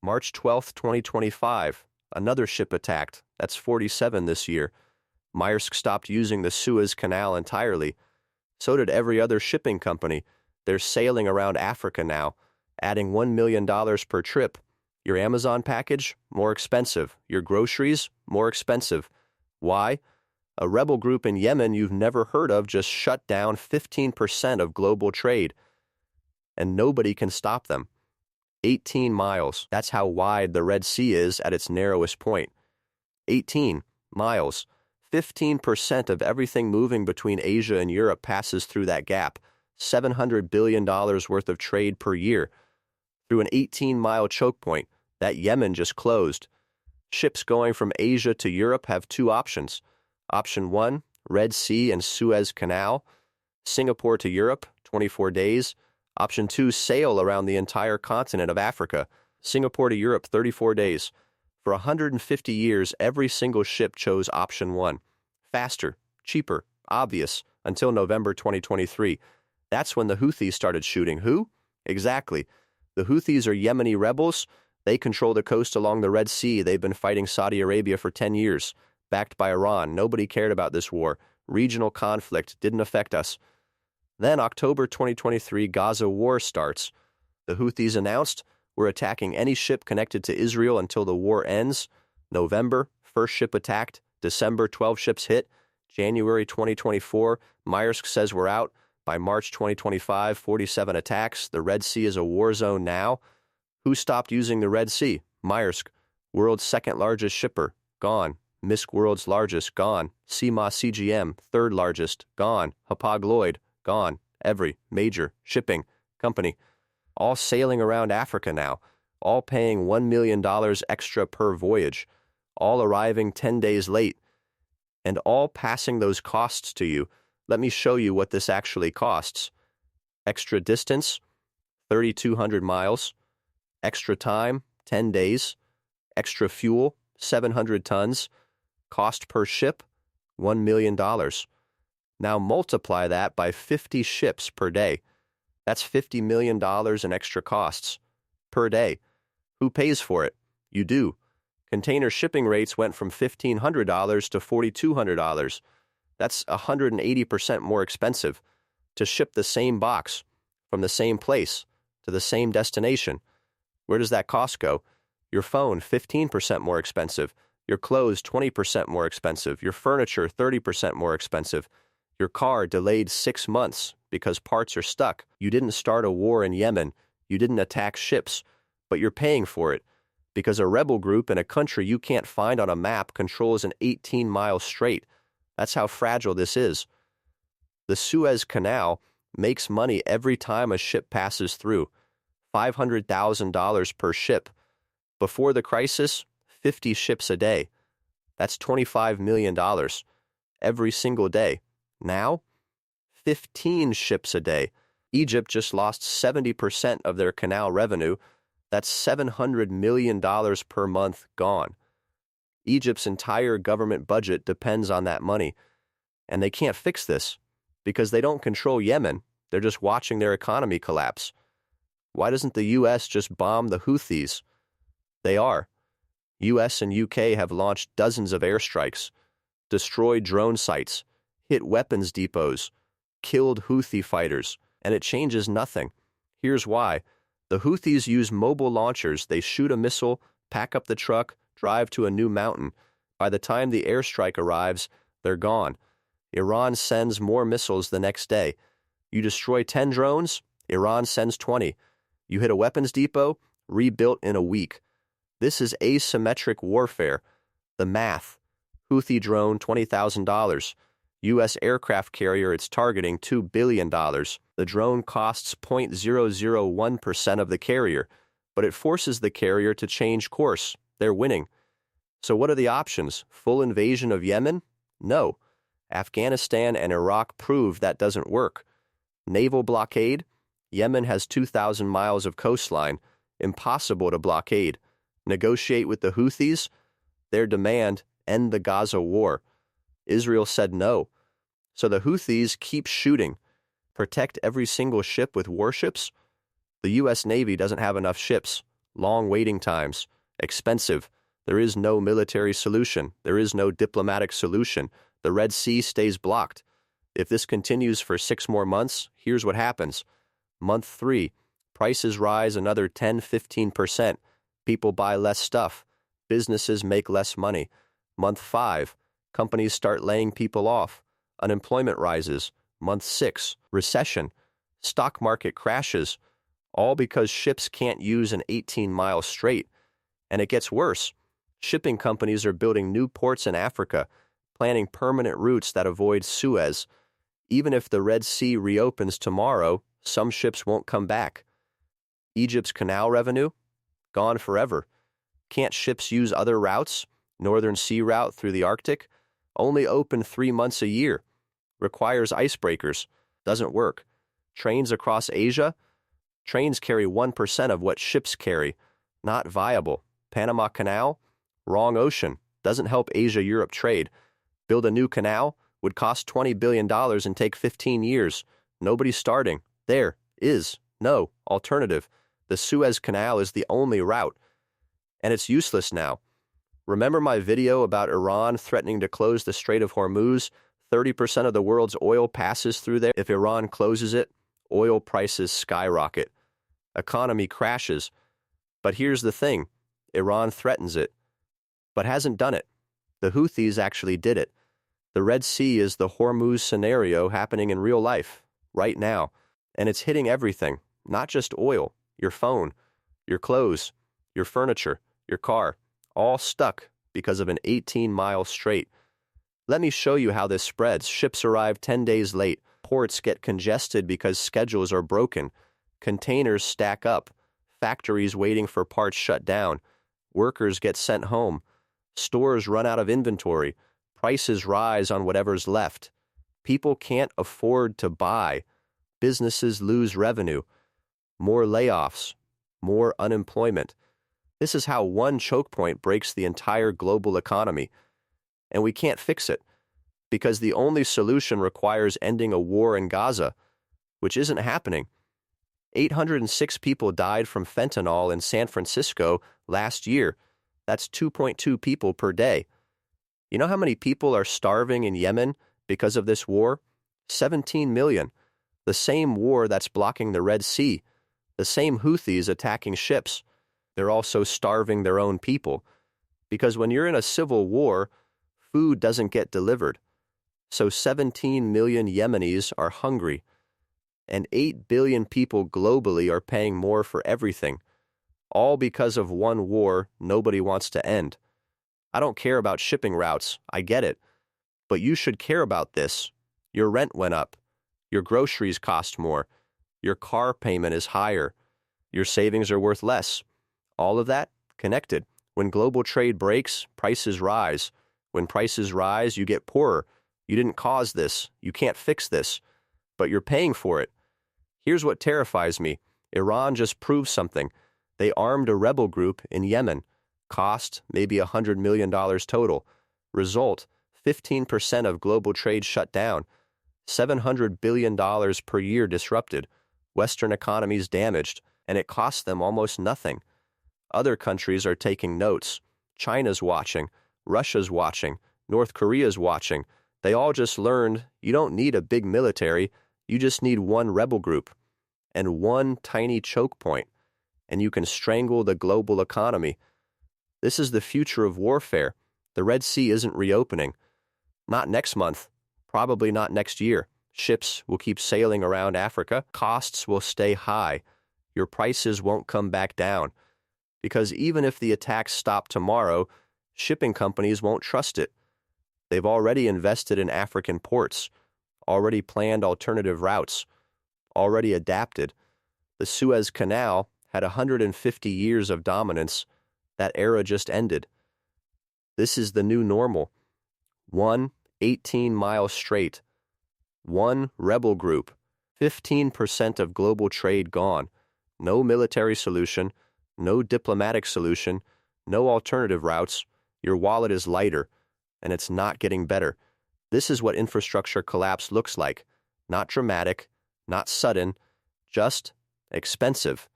March 12th, 2025, another ship attacked. That's 47 this year. Maersk stopped using the Suez Canal entirely. So did every other shipping company. They're sailing around Africa now, adding $1 million per trip. Your Amazon package? More expensive. Your groceries? More expensive. Why? A rebel group in Yemen you've never heard of just shut down 15% of global trade. And nobody can stop them. 18 miles. That's how wide the Red Sea is at its narrowest point. 18 miles. 15% of everything moving between Asia and Europe passes through that gap. $700 billion worth of trade per year. Through an 18-mile choke point that Yemen just closed. Ships going from Asia to Europe have two options. Option 1, Red Sea and Suez Canal. Singapore to Europe, 24 days. Option 2, sail around the entire continent of Africa. Singapore to Europe, 34 days. For 150 years, every single ship chose option 1. Faster, cheaper, obvious, until November 2023. That's when the Houthis started shooting. Who? Exactly. The Houthis are Yemeni rebels. They control the coast along the Red Sea. They've been fighting Saudi Arabia for 10 years. Backed by Iran. Nobody cared about this war. Regional conflict didn't affect us. Then October 2023, Gaza war starts. The Houthis announced, we're attacking any ship connected to Israel until the war ends. November, first ship attacked. December, 12 ships hit. January 2024, Maersk says we're out. By March 2025, 47 attacks. The Red Sea is a war zone now. Who stopped using the Red Sea? Maersk. World's second largest shipper. Gone. Maersk, world's largest. Gone. CMA CGM, third largest. Gone. Hapag-Lloyd. Gone. Every major shipping company. All sailing around Africa now, all paying $1 million extra per voyage, all arriving 10 days late, and all passing those costs to you. Let me show you what this actually costs. Extra distance, 3,200 miles. Extra time, 10 days. Extra fuel, 700 tons. Cost per ship, $1 million. Now multiply that by 50 ships per day. That's $50 million in extra costs per day. Who pays for it? You do. Container shipping rates went from $1,500 to $4,200. That's 180% more expensive to ship the same box from the same place to the same destination. Where does that cost go? Your phone, 15% more expensive. Your clothes, 20% more expensive. Your furniture, 30% more expensive. Your car delayed 6 months because parts are stuck. You didn't start a war in Yemen. You didn't attack ships, but you're paying for it because a rebel group in a country you can't find on a map controls an 18-mile strait. That's how fragile this is. The Suez Canal makes money every time a ship passes through. $500,000 per ship. Before the crisis, 50 ships a day. That's $25 million every single day. Now, 15 ships a day. Egypt just lost 70% of their canal revenue. That's $700 million per month gone. Egypt's entire government budget depends on that money. And they can't fix this because they don't control Yemen. They're just watching their economy collapse. Why doesn't the U.S. just bomb the Houthis? They are. U.S. and U.K. have launched dozens of airstrikes, destroyed drone sites, hit weapons depots, killed Houthi fighters, and it changes nothing. Here's why. The Houthis use mobile launchers. They shoot a missile, pack up the truck, drive to a new mountain. By the time the airstrike arrives, they're gone. Iran sends more missiles the next day. You destroy 10 drones, Iran sends 20. You hit a weapons depot, rebuilt in a week. This is asymmetric warfare. The math. Houthi drone, $20,000. U.S. aircraft carrier it's targeting $2 billion. The drone costs 0.001% of the carrier, but it forces the carrier to change course. They're winning. So what are the options? Full invasion of Yemen? No. Afghanistan and Iraq proved that doesn't work. Naval blockade? Yemen has 2,000 miles of coastline. Impossible to blockade. Negotiate with the Houthis? Their demand, end the Gaza war. Israel said no. So the Houthis keep shooting. Protect every single ship with warships? The U.S. Navy doesn't have enough ships. long waiting times, expensive. There is no military solution. There is no diplomatic solution. The Red Sea stays blocked. If this continues for 6 more months, here's what happens. Month 3, prices rise another 10-15%. People buy less stuff. Businesses make less money. Month 5, companies start laying people off. Unemployment rises. Month 6, recession. Stock market crashes. All because ships can't use an 18-mile strait. And it gets worse. Shipping companies are building new ports in Africa, planning permanent routes that avoid Suez. Even if the Red Sea reopens tomorrow, some ships won't come back. Egypt's canal revenue? Gone forever. Can't ships use other routes? Northern Sea Route through the Arctic? Only open 3 months a year. Requires icebreakers. Doesn't work. Trains across Asia? Trains carry 1% of what ships carry. Not viable. Panama Canal? Wrong ocean. Doesn't help Asia-Europe trade. Build a new canal? Would cost $20 billion and take 15 years. Nobody's starting. There is no alternative. The Suez Canal is the only route. And it's useless now. Remember my video about Iran threatening to close the Strait of Hormuz? 30% of the world's oil passes through there. If Iran closes it, oil prices skyrocket. Economy crashes. But here's the thing. Iran threatens it, but hasn't done it. The Houthis actually did it. The Red Sea is the Hormuz scenario happening in real life, right now. And it's hitting everything, not just oil, your phone, your clothes, your furniture, your car, all stuck because of an 18-mile strait. Let me show you how this spreads. Ships arrive 10 days late. Ports get congested because schedules are broken. Containers stack up. Factories waiting for parts shut down. Workers get sent home. Stores run out of inventory. Prices rise on whatever's left. People can't afford to buy. Businesses lose revenue. More layoffs. More unemployment. This is how one choke point breaks the entire global economy. And we can't fix it, because the only solution requires ending a war in Gaza, which isn't happening. 806 people died from fentanyl in San Francisco last year. That's 2.2 people per day. You know how many people are starving in Yemen because of this war? 17 million. The same war that's blocking the Red Sea. The same Houthis attacking ships. They're also starving their own people. Because when you're in a civil war, food doesn't get delivered. So 17 million Yemenis are hungry. And 8 billion people globally are paying more for everything. All because of one war nobody wants to end. I don't care about shipping routes, I get it. But you should care about this. Your rent went up. Your groceries cost more. Your car payment is higher. Your savings are worth less. All of that connected. When global trade breaks, prices rise. When prices rise, you get poorer. You didn't cause this. You can't fix this. But you're paying for it. Here's what terrifies me. Iran just proved something. They armed a rebel group in Yemen. Cost, maybe $100 million total. Result, 15% of global trade shut down. $700 billion per year disrupted. Western economies damaged. And it cost them almost nothing. Other countries are taking notes. China's watching. Russia's watching. North Korea's watching. They all just learned you don't need a big military. You just need one rebel group and one tiny choke point, and you can strangle the global economy. This is the future of warfare. The Red Sea isn't reopening. Not next month. Probably not next year. Ships will keep sailing around Africa. Costs will stay high. Your prices won't come back down. Because even if the attacks stop tomorrow, shipping companies won't trust it. They've already invested in African ports, already planned alternative routes, already adapted. The Suez Canal had 150 years of dominance. That era just ended. This is the new normal. One 18-mile strait. One rebel group. 15% of global trade gone. No military solution. No diplomatic solution. No alternative routes. Your wallet is lighter, and it's not getting better. This is what infrastructure collapse looks like. Not dramatic, not sudden, just expensive.